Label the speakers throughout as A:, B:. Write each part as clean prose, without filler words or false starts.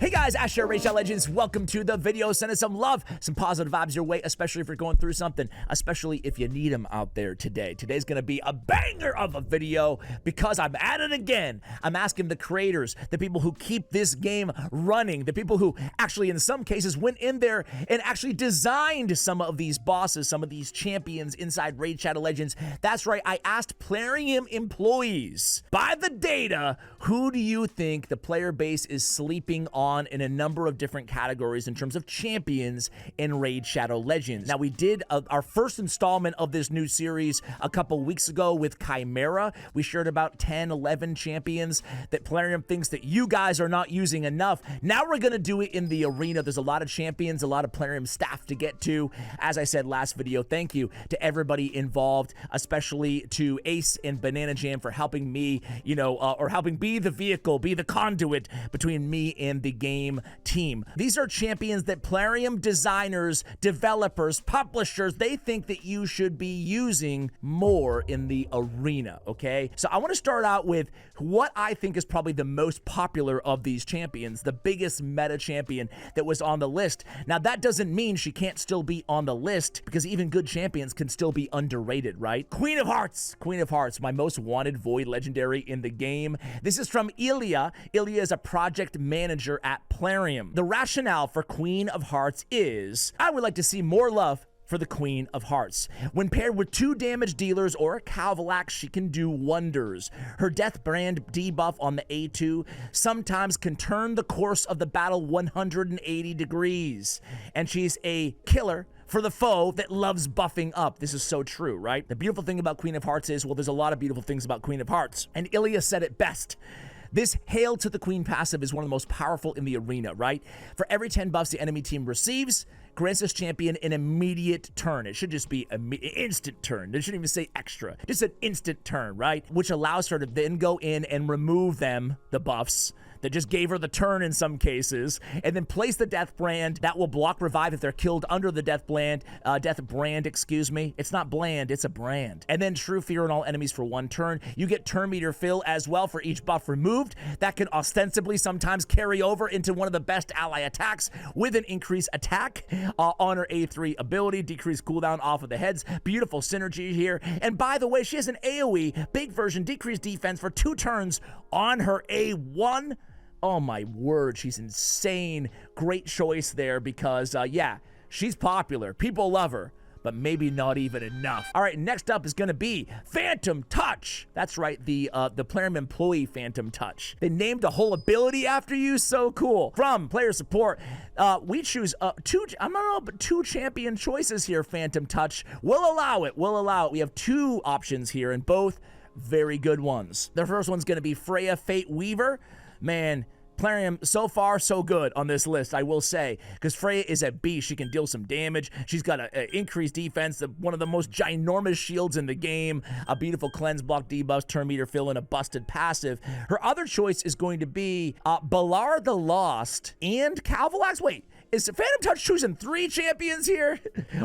A: Hey guys, Ash here, Rae Legends. Welcome to the video. Send us some love, some positive vibes your way, especially if you're going through something, especially if you need them out there today. Today's going to be a banger of a video because I'm at it again. I'm asking the creators, the people who keep this game running, the people who actually in some cases went in there and actually designed some of these bosses, some of these champions inside Raid Shadow Legends. That's right, I asked Plarium employees, by the data, who do you think the player base is sleeping on in a number of different categories in terms of champions in Raid Shadow Legends. Now, we did our first installment of this new series a couple weeks ago with Chimera. We shared about 10, 11 champions that Plarium thinks that you guys are not using enough. Now we're going to do it in the arena. There's a lot of champions, a lot of Plarium staff to get to. As I said last video, thank you to everybody involved, especially to Ace and Banana Jam for helping me, or helping be the vehicle, be the conduit between me and the game team. These are champions that Plarium designers, developers, publishers, they think that you should be using more in the arena, okay? So I want to start out with what I think is probably the most popular of these champions, the biggest meta champion that was on the list. Now, that doesn't mean she can't still be on the list, because even good champions can still be underrated, right? Queen of Hearts. Queen of Hearts, my most wanted void legendary in the game. This is from Ilya. Ilya is a project manager at Plarium. The rationale for Queen of Hearts is, I would like to see more love for the Queen of Hearts. When paired with 2 damage dealers or a Cavalak, she can do wonders. Her death brand debuff on the A2 sometimes can turn the course of the battle 180 degrees. And she's a killer for the foe that loves buffing up. This is so true, right? The beautiful thing about Queen of Hearts is, well, there's a lot of beautiful things about Queen of Hearts. And Ilya said it best. This Hail to the Queen passive is one of the most powerful in the arena, right? For every 10 buffs the enemy team receives, grants this champion an immediate turn. It should just be an instant turn. They shouldn't even say extra. Just an instant turn, right? Which allows her to then go in and remove them, the buffs, that just gave her the turn in some cases, and then place the death brand that will block revive if they're killed under the death brand, excuse me. It's not bland, it's a brand. And then true fear on all enemies for 1 turn. You get turn meter fill as well for each buff removed. That can ostensibly sometimes carry over into one of the best ally attacks with an increased attack on her A3 ability, decrease cooldown off of the heads. Beautiful synergy here. And by the way, she has an AoE, big version, decreased defense for 2 turns on her A1. Oh my word, she's insane. Great choice there because, yeah, she's popular. People love her, but maybe not even enough. All right, next up is gonna be Phantom Touch. That's right, the Plarium employee Phantom Touch. They named a whole ability after you, so cool. From player support, we choose 2 champion choices here, Phantom Touch. We'll allow it. We have 2 options here, and both very good ones. The first one's gonna be Freya Fate Weaver. Man, Plarium, so far, so good on this list, I will say, because Freya is a beast. She can deal some damage. She's got an increased defense, one of the most ginormous shields in the game, a beautiful cleanse block debuffs, turn meter fill, and a busted passive. Her other choice is going to be Balar the Lost and Cavalak. Wait, is Phantom Touch choosing 3 champions here?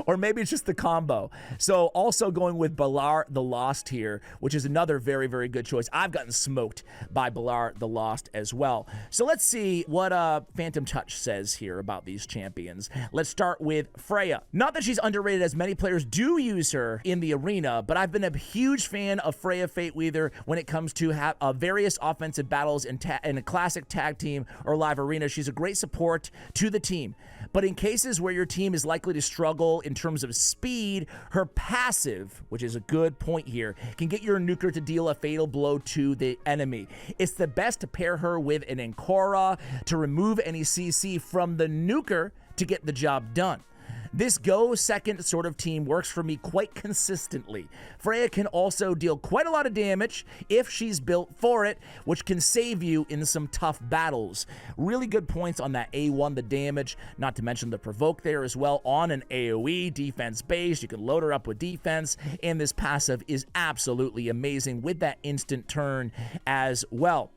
A: Or maybe it's just the combo. So also going with Balar the Lost here, which is another very, very good choice. I've gotten smoked by Balar the Lost as well. So let's see what Phantom Touch says here about these champions. Let's start with Freya. Not that she's underrated, as many players do use her in the arena, but I've been a huge fan of Freya Fate Weaver when it comes to various offensive battles in a classic tag team or live arena. She's a great support to the team. But in cases where your team is likely to struggle in terms of speed, her passive, which is a good point here, can get your nuker to deal a fatal blow to the enemy. It's the best to pair her with an Ancora to remove any CC from the nuker to get the job done. This go second sort of team works for me quite consistently. Freya can also deal quite a lot of damage if she's built for it, which can save you in some tough battles. Really good points on that A1, the damage, not to mention the provoke there as well on an AoE, defense based. You can load her up with defense, and this passive is absolutely amazing with that instant turn as well.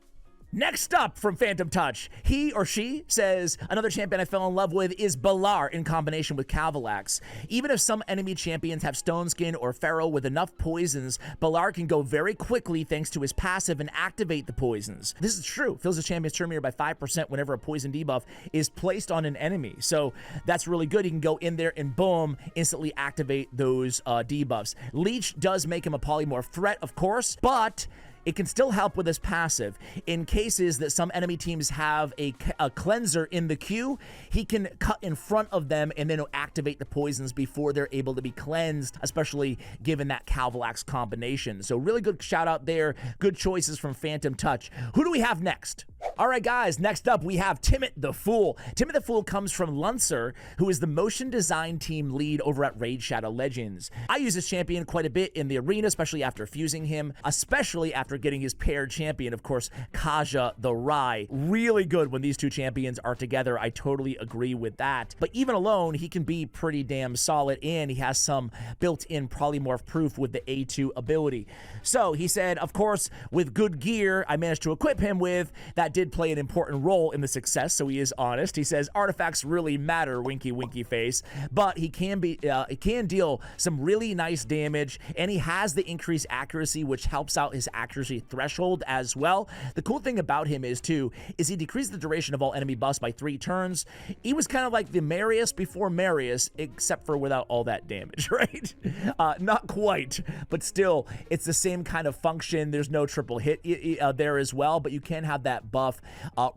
A: Next up from Phantom Touch, he or she says, another champion I fell in love with is Balar in combination with Cavalax. Even if some enemy champions have Stone Skin or Pharaoh with enough poisons, Balar can go very quickly thanks to his passive and activate the poisons. This is true. Fills the champion's turn meter by 5% whenever a poison debuff is placed on an enemy. So that's really good. He can go in there and boom, instantly activate those debuffs. Leech does make him a polymorph threat, of course, but it can still help with his passive. In cases that some enemy teams have a cleanser in the queue, he can cut in front of them and then activate the poisons before they're able to be cleansed, especially given that Cavalax combination. So really good shout out there. Good choices from Phantom Touch. Who do we have next? All right, guys, next up we have Timit the Fool. Timit the Fool comes from Luncer, who is the motion design team lead over at Raid Shadow Legends. I use this champion quite a bit in the arena, especially after fusing him, especially after getting his paired champion, of course, Kaja the Rae. Really good when these two champions are together. I totally agree with that. But even alone, he can be pretty damn solid, and he has some built-in polymorph proof with the A2 ability. So he said, of course, with good gear I managed to equip him with, that did play an important role in the success, so he is honest. He says artifacts really matter, winky winky face, but he can deal some really nice damage, and he has the increased accuracy, which helps out his accuracy threshold as well. The cool thing about him is he decreased the duration of all enemy buffs by 3 turns. He was kind of like the Marius before Marius, except for without all that damage, right? Not quite, but still, it's the same kind of function. There's no triple hit there as well, but you can have that buff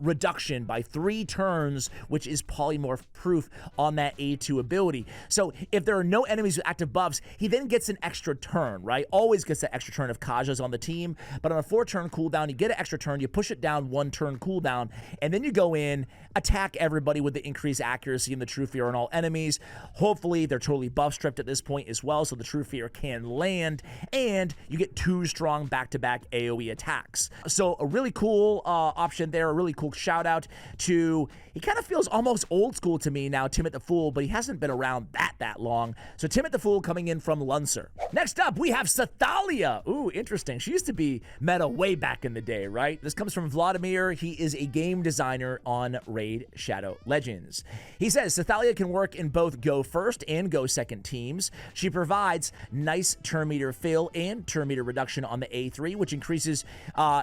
A: reduction by 3 turns, which is polymorph proof on that A2 ability. So if there are no enemies with active buffs, he then gets an extra turn, right? Always gets that extra turn if Kaja's on the team, but on a 4-turn cooldown, you get an extra turn, you push it down 1-turn cooldown, and then you go in, attack everybody with the increased accuracy and the True Fear on all enemies. Hopefully, they're totally buff stripped at this point as well, so the True Fear can land, and you get 2 strong back-to-back AoE attacks. So a really cool option there, a really cool shout out to, he kind of feels almost old school to me now, Timit the Fool, but he hasn't been around that long. So Timit the Fool coming in from Luncer. Next up, we have Sethallia. Ooh, interesting. She used to be meta way back in the day, right? This comes from Vladimir. He is a game designer on Raid Shadow Legends. He says Sethallia can work in both go first and go second teams. She provides nice turn meter fill and turn meter reduction on the A3, which increases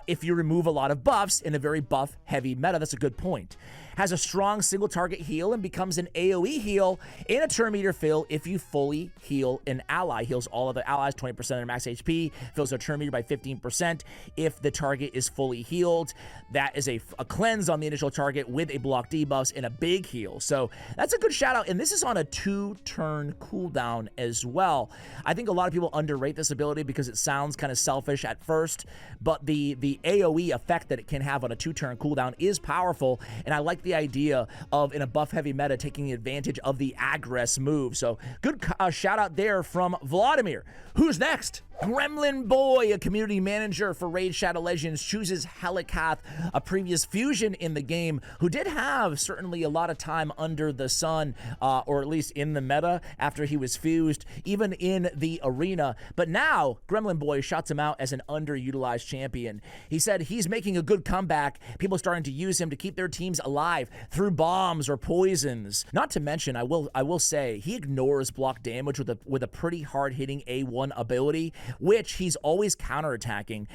A: if you remove a lot of buffs in a very buff heavy meta. That's a good point. Has a strong single target heal and becomes an AoE heal and a turn meter fill if you fully heal an ally. Heals all of the allies 20% of their max HP, fills their turn meter by 15% if the target is fully healed. That is a cleanse on the initial target with a block debuffs and a big heal. So that's a good shout out, and this is on a 2-turn cooldown as well. I think a lot of people underrate this ability because it sounds kind of selfish at first, but the AoE effect that it can have on a 2-turn cooldown is powerful, and I like the idea of, in a buff heavy meta, taking advantage of the aggress move. So good shout out there from Vladimir. Who's next? Gremlin Boy, a community manager for Raid Shadow Legends, chooses Helicath, a previous fusion in the game, who did have certainly a lot of time under the sun, or at least in the meta after he was fused, even in the arena. But now, Gremlin Boy shouts him out as an underutilized champion. He said he's making a good comeback, people starting to use him to keep their teams alive through bombs or poisons. Not to mention, I will say, he ignores block damage with a pretty hard-hitting A1 ability, which he's always counterattacking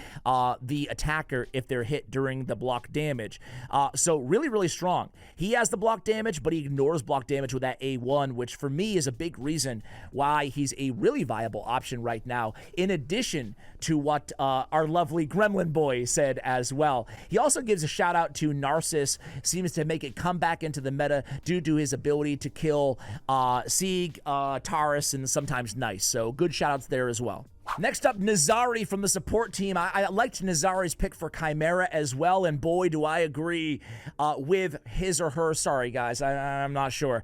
A: the attacker if they're hit during the block damage. So really strong. He has the block damage, but he ignores block damage with that A1, which for me is a big reason why he's a really viable option right now, in addition to what our lovely Gremlin Boy said as well. He also gives a shout out to Narcissus, seems to make it come back into the meta due to his ability to kill Sieg, Taurus, and sometimes Nice. So good shout outs there as well. Next up, Nazari from the support team. I liked Nazari's pick for Chimera as well, and boy, do I agree with his or her, sorry guys, I'm not sure,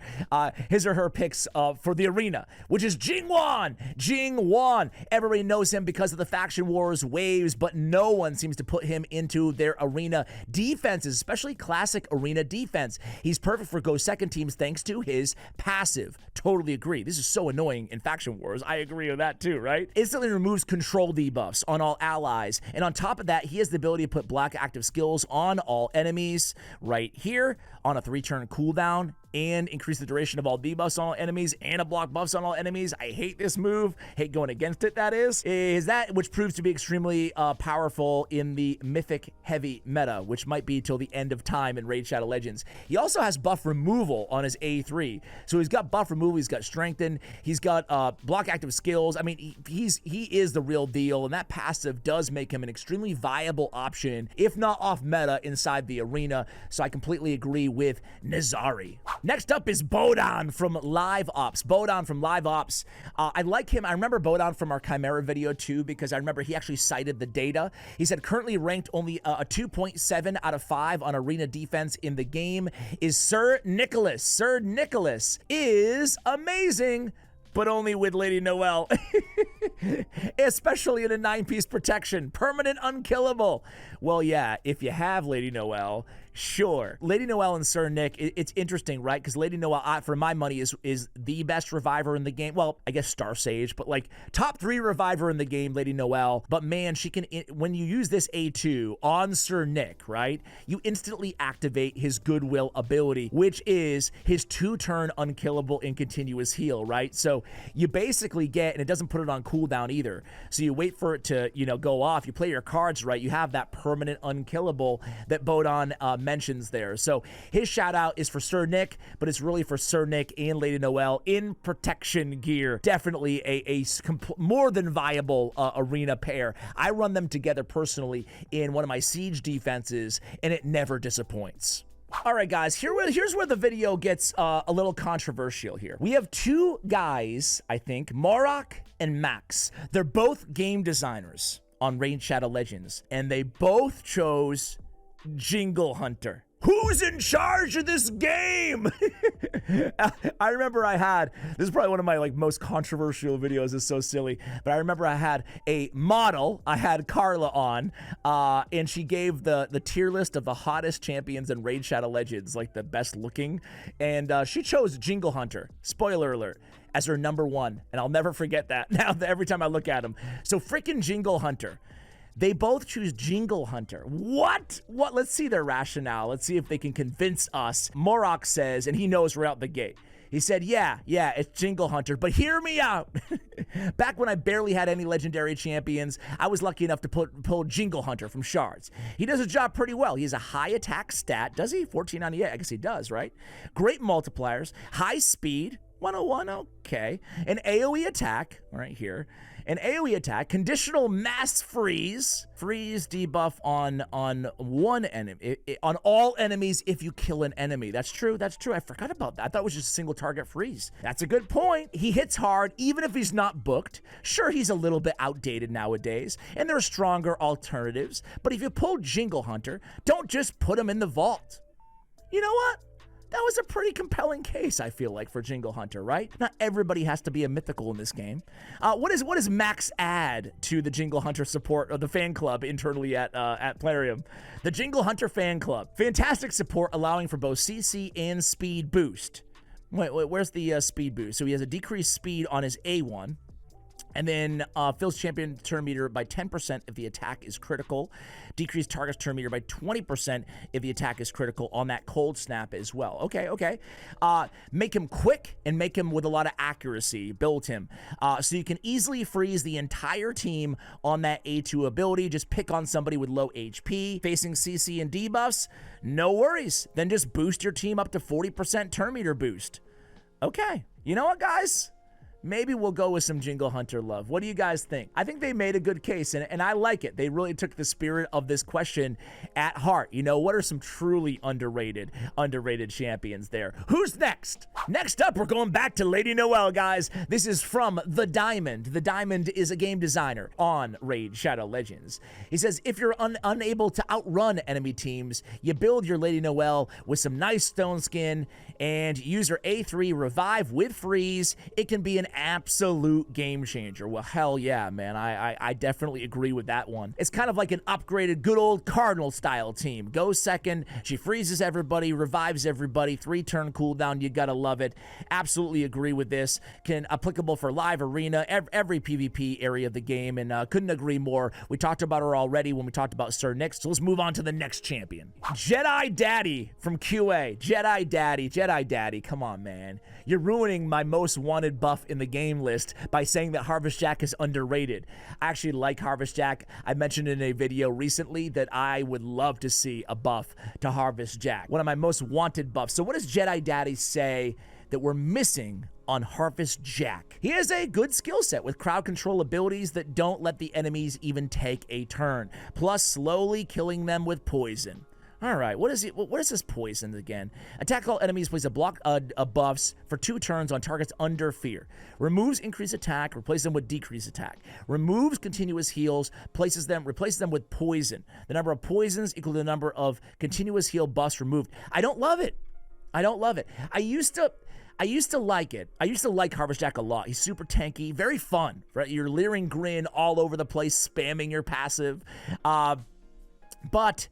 A: his or her picks for the arena, which is Jingwon. Jingwon. Everybody knows him because of the Faction Wars waves, but no one seems to put him into their arena defenses, especially classic arena defense. He's perfect for go second teams thanks to his passive. Totally agree. This is so annoying in Faction Wars. I agree with that too, right? Instantly removes control debuffs on all allies. And on top of that, he has the ability to put block active skills on all enemies right here on a 3-turn cooldown, and increase the duration of all debuffs on all enemies, and a block buffs on all enemies. I hate this move. Hate going against it, that is that which proves to be extremely powerful in the mythic heavy meta, which might be till the end of time in Raid Shadow Legends. He also has buff removal on his A3. So he's got buff removal, he's got strengthen, he's got block active skills. I mean, he is the real deal, and that passive does make him an extremely viable option, if not off meta, inside the arena. So I completely agree with Nizari. Next up is Bodan from Live Ops. Bodan from Live Ops. I like him. I remember Bodan from our Chimera video too, because I remember he actually cited the data. He said currently ranked only a 2.7 out of 5 on arena defense in the game is Sir Nicholas. Sir Nicholas is amazing, but only with Lady Noel. Especially in a 9-piece protection. Permanent unkillable. Well, yeah, if you have Lady Noel, sure. Lady Noel and Sir Nick, it's interesting, right? Because Lady Noel, for my money, is the best reviver in the game. Well, I guess Star Sage, but like top 3 reviver in the game, Lady Noel. But man, she can, when you use this A2 on Sir Nick, right? You instantly activate his Goodwill ability, which is his 2-turn unkillable and continuous heal, right? So you basically get, and it doesn't put it on cooldown either. So you wait for it to, go off. You play your cards right. You have that permanent unkillable that Bodan mentions there. So his shout out is for Sir Nick, but it's really for Sir Nick and Lady Noel in protection gear. Definitely a more than viable arena pair. I run them together personally in one of my siege defenses, and it never disappoints. All right, guys, here's where the video gets a little controversial here. We have 2 guys, I think, Morok and Max. They're both game designers on Raid Shadow Legends, and they both chose Jinglehunter. Who's in charge of this game? I remember this is probably one of my most controversial videos. It's so silly, but I remember I had a model. I had Carla on, and she gave the tier list of the hottest champions in Raid Shadow Legends, like the best looking, and she chose Jinglehunter. Spoiler alert. As her number 1, and I'll never forget that now every time I look at him. So freaking Jinglehunter. They both choose Jinglehunter. What? Let's see their rationale. Let's see if they can convince us. Morok says, and he knows right out the gate. He said, yeah, it's Jinglehunter, but hear me out. Back when I barely had any legendary champions, I was lucky enough to pull Jinglehunter from Shards. He does a job pretty well. He has a high attack stat. Does he? 1498. I guess he does, right? Great multipliers. High speed. 101, okay. An AoE attack, right here. An AoE attack, conditional mass freeze debuff on one enemy, on all enemies if you kill an enemy. That's true. I forgot about that. I thought it was just a single target freeze. That's a good point. He hits hard even if he's not booked. Sure, he's a little bit outdated nowadays, and there are stronger alternatives. But if you pull Jinglehunter, don't just put him in the vault. You know what? That was a pretty compelling case, I feel like, for Jinglehunter, right? Not everybody has to be a mythical in this game. What does Max add to the Jinglehunter support of the fan club internally at Plarium? The Jinglehunter fan club. Fantastic support, allowing for both CC and speed boost. Wait, where's the speed boost? So he has a decreased speed on his A1. And then fills champion turn meter by 10% if the attack is critical. Decrease target's turn meter by 20% if the attack is critical on that cold snap as well. Okay. Make him quick and make him with a lot of accuracy. Build him. So you can easily freeze the entire team on that A2 ability. Just pick on somebody with low HP. Facing CC and debuffs, no worries. Then just boost your team up to 40% turn meter boost. Okay. You know what, guys? Maybe we'll go with some Jinglehunter love. What do you guys think? I think they made a good case, and I like it. They really took the spirit of this question at heart. What are some truly underrated champions there? Who's next? Next up, we're going back to Lady Noel, guys. This is from The Diamond. The Diamond is a game designer on Raid Shadow Legends. He says, if you're unable to outrun enemy teams, you build your Lady Noel with some nice stone skin and use her A3 revive with freeze. It can be an absolute game changer. Well, hell yeah, man. I definitely agree with that one. It's kind of like an upgraded good old Cardinal style team. Goes second, she freezes everybody, revives everybody, 3-turn cooldown, you gotta love it. Absolutely agree with this. Applicable for live arena, every PvP area of the game, and couldn't agree more. We talked about her already when we talked about Sir Nick, so let's move on to the next champion. Jedi Daddy from QA. Jedi Daddy, come on, man. You're ruining my most wanted buff in the game list by saying that Harvest Jack is underrated. I actually like Harvest Jack. I mentioned in a video recently that I would love to see a buff to Harvest Jack. One of my most wanted buffs. So what does Jedi Daddy say that we're missing on Harvest Jack? He has a good skill set with crowd control abilities that don't let the enemies even take a turn, plus slowly killing them with poison. All right, what is this poison again? Attack all enemies, place a block buffs for 2 turns on targets under fear. Removes increased attack, replaces them with decreased attack. Removes continuous heals, replaces them with poison. The number of poisons equal to the number of continuous heal buffs removed. I don't love it. I used to like it. I used to like Harvest Jack a lot. He's super tanky, very fun, right? You're leering grin all over the place, spamming your passive. But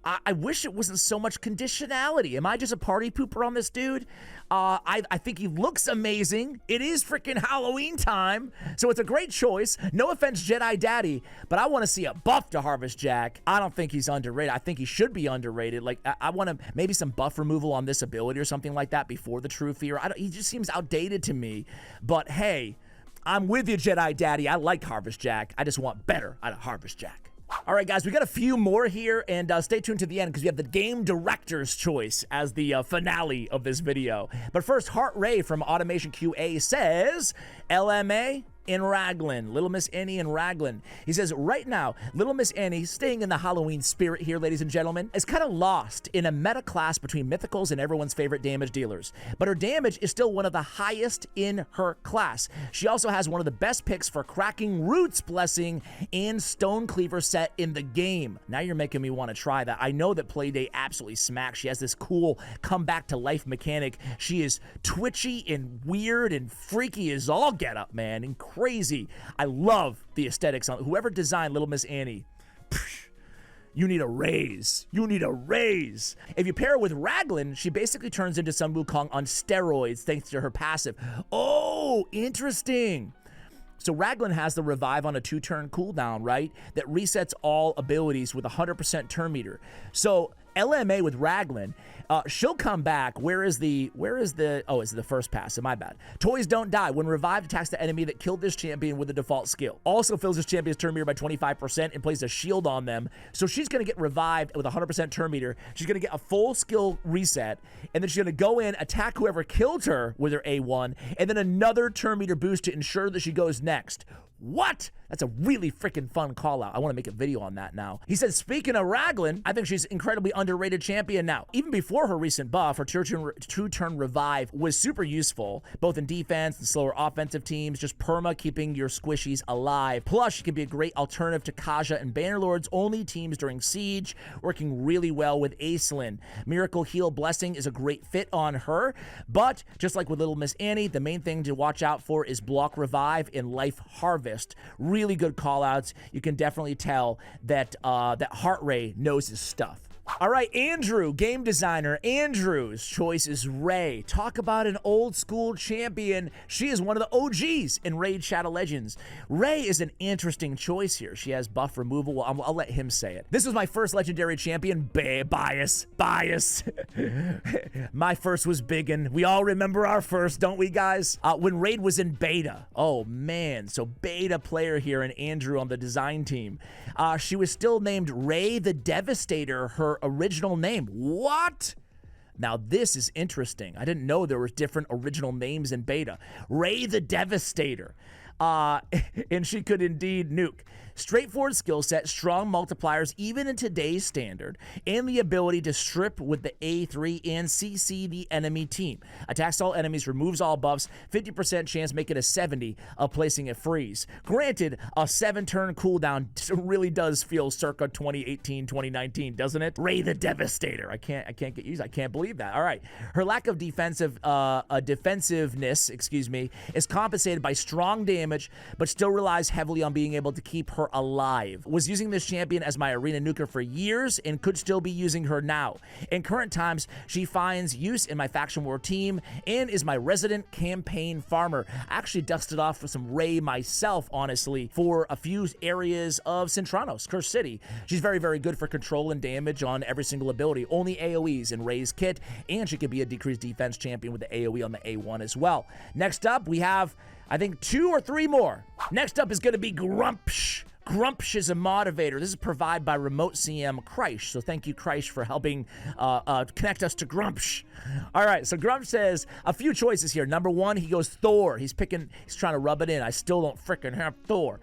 A: I wish it wasn't so much conditionality. Am I just a party pooper on this dude? I think he looks amazing. It is freaking Halloween time, so it's a great choice. No offense, Jedi Daddy, but I want to see a buff to Harvest Jack. I don't think he's underrated. I think he should be underrated. Like, I want to maybe some buff removal on this ability or something like that before the True Fear. He just seems outdated to me, but hey, I'm with you, Jedi Daddy. I like Harvest Jack. I just want better out of Harvest Jack. All right, guys, we got a few more here, and stay tuned to the end because we have the game director's choice as the finale of this video. But first, Rae from Automation QA says, LMA in Raglin, Little Miss Annie in Raglin. He says, right now, Little Miss Annie, staying in the Halloween spirit here, ladies and gentlemen, is kind of lost in a meta class between mythicals and everyone's favorite damage dealers. But her damage is still one of the highest in her class. She also has one of the best picks for cracking Roots Blessing and Stone Cleaver set in the game. Now you're making me want to try that. I know that Playdate absolutely smacks. She has this cool come back to life mechanic. She is twitchy and weird and freaky as all get up, man, and crazy. I love the aesthetics on whoever designed Little Miss Annie. You need a raise. You need a raise. If you pair her with Raglin, she basically turns into Sun Wukong on steroids thanks to her passive. Oh, interesting. So Raglin has the revive on a 2-turn cooldown, right? That resets all abilities with 100% turn meter. So LMA with Raglin, she'll come back. Where is the, oh, it's the first pass, so my bad. Toys don't die. When revived, attacks the enemy that killed this champion with a default skill. Also fills this champion's turn meter by 25% and places a shield on them. So she's going to get revived with 100% turn meter. She's going to get a full skill reset, and then she's going to go in, attack whoever killed her with her A1, and then another turn meter boost to ensure that she goes next. What? That's a really freaking fun call out. I want to make a video on that now. He said, speaking of Raglin, I think she's incredibly underrated champion now. Even before her recent buff, her 2-turn revive was super useful, both in defense and slower offensive teams, just perma keeping your squishies alive. Plus, she can be a great alternative to Kaja and Bannerlord's only teams during Siege, working really well with Aislinn. Miracle Heal Blessing is a great fit on her, but just like with Little Miss Annie, the main thing to watch out for is block revive and life harvest. Really good call outs. You can definitely tell that Rae knows his stuff. All right, Andrew, game designer. Andrew's choice is Rae. Talk about an old school champion. She is one of the OGs in Raid Shadow Legends. Rae is an interesting choice here. She has buff removal. Well, I'll let him say it. This was my first legendary champion. Bias. My first was Biggin. We all remember our first, don't we, guys? When Raid was in beta. Oh, man. So beta player here and Andrew on the design team. She was still named Rae the Devastator, her original name. What? Now this is interesting. I didn't know there were different original names in beta. Rae the Devastator. And she could indeed nuke. Straightforward skill set, strong multipliers even in today's standard, and the ability to strip with the A3 and CC the enemy team. Attacks all enemies, removes all buffs, 50% chance, make it a 70 of placing a freeze. Granted, a 7-turn cooldown really does feel circa 2018, 2019, doesn't it? Rae the Devastator. I can't get used. I can't believe that. All right. Her lack of defensiveness, is compensated by strong damage, but still relies heavily on being able to keep her alive. Was using this champion as my arena nuker for years and could still be using her now. In current times, she finds use in my faction war team and is my resident campaign farmer. I actually dusted off for some Rae myself, honestly, for a few areas of Cintranos, Curse City. She's very, very good for control and damage on every single ability. Only AoEs in Rae's kit, and she could be a decreased defense champion with the AoE on the A1 as well. Next up, we have, I think, 2 or 3 more. Next up is going to be Grumpsh. Grumpsh is a motivator. This is provided by Remote CM Kreisch. So thank you, Kreisch, for helping connect us to Grumpsh. All right, so Grumpsh says a few choices here. Number 1, he goes Thor. He's trying to rub it in. I still don't frickin' have Thor.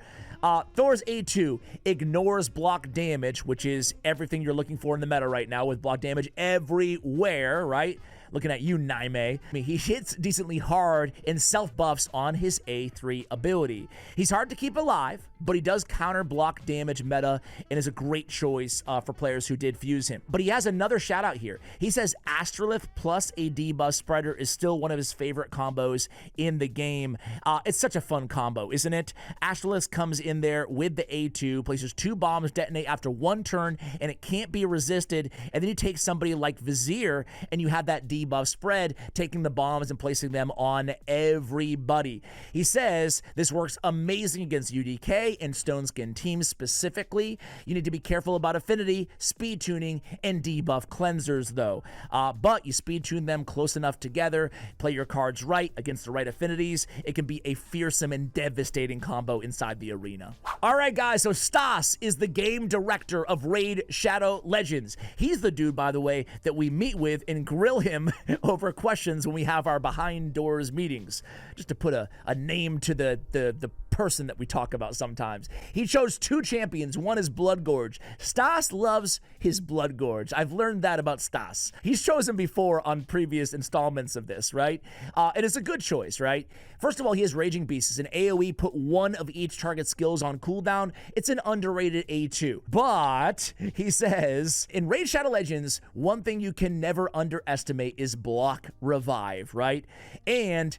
A: Thor's A2 ignores block damage, which is everything you're looking for in the meta right now with block damage everywhere, right? Looking at you, Naime. I mean, he hits decently hard and self-buffs on his A3 ability. He's hard to keep alive, but he does counter block damage meta and is a great choice for players who did fuse him. But he has another shout out here. He says Astralith plus a debuff spreader is still one of his favorite combos in the game. It's such a fun combo, isn't it? Astralith comes in there with the A2, places 2 bombs, detonate after 1 turn, and it can't be resisted. And then you take somebody like Vizier, and you have that debuff spread, taking the bombs and placing them on everybody. He says this works amazing against UDK and Stone Skin teams specifically. You need to be careful about affinity, speed tuning, and debuff cleansers though. But you speed tune them close enough together, play your cards right against the right affinities. It can be a fearsome and devastating combo inside the arena. All right, guys, so Stas is the game director of Raid Shadow Legends. He's the dude, by the way, that we meet with and grill him over questions when we have our behind doors meetings, just to put a name to the person that we talk about sometimes. He chose 2 champions. One is Bloodgorge. Stas loves his Bloodgorge. I've learned that about Stas. He's chosen before on previous installments of this, right? And it's a good choice, right? First of all, he has Raging Beast. It's an AoE, put 1 of each target skills on cooldown. It's an underrated A2. But he says, in Raid Shadow Legends, one thing you can never underestimate is block revive, right? And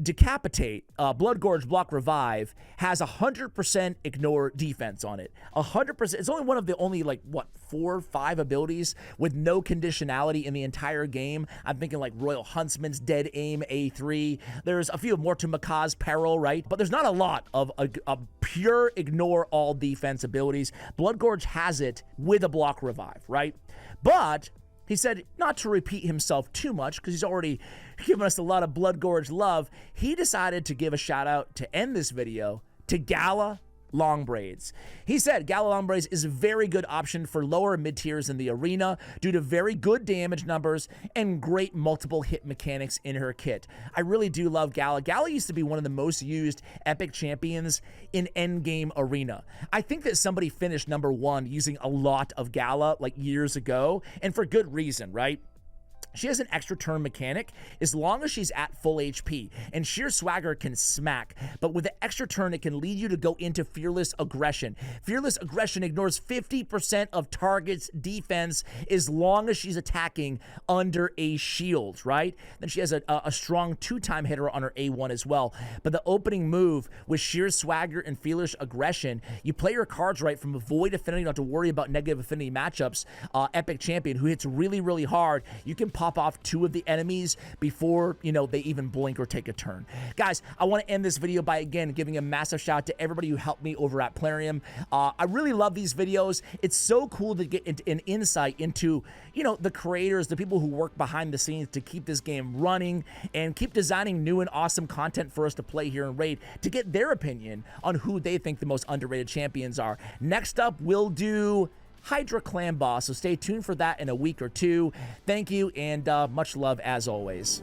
A: Decapitate, Bloodgorge block revive has 100% ignore defense on it. 100%. It's only one of the only, like, what, 4 or 5 abilities with no conditionality in the entire game. I'm thinking like Royal Huntsman's Dead Aim A3. There's a few more to Makaz Peril, right? But there's not a lot of a pure ignore all defense abilities. Bloodgorge has it with a block revive, right? But he said not to repeat himself too much because he's already given us a lot of Bloodgorge love. He decided to give a shout out to end this video to Gala Long Braids. He said Gala Long Braids is a very good option for lower and mid tiers in the arena due to very good damage numbers and great multiple hit mechanics in her kit. I really do love Gala. Gala used to be one of the most used epic champions in endgame arena. I think that somebody finished number 1 using a lot of Gala like years ago, and for good reason, right? She has an extra turn mechanic as long as she's at full HP, and sheer swagger can smack, but with the extra turn, it can lead you to go into Fearless Aggression. Fearless Aggression ignores 50% of target's defense as long as she's attacking under a shield, right? Then she has a strong 2-time hitter on her A1 as well, but the opening move with sheer swagger and Fearless Aggression, you play your cards right from a void affinity, not to worry about negative affinity matchups, epic champion who hits really, really hard. You can pop off 2 of the enemies before, you know, they even blink or take a turn. Guys, I want to end this video by, again, giving a massive shout out to everybody who helped me over at Plarium. I really love these videos. It's so cool to get an insight into, you know, the creators, the people who work behind the scenes to keep this game running and keep designing new and awesome content for us to play here in Raid, to get their opinion on who they think the most underrated champions are. Next up, we'll do Hydra Clan Boss, so stay tuned for that in a week or 2. Thank you, and much love as always.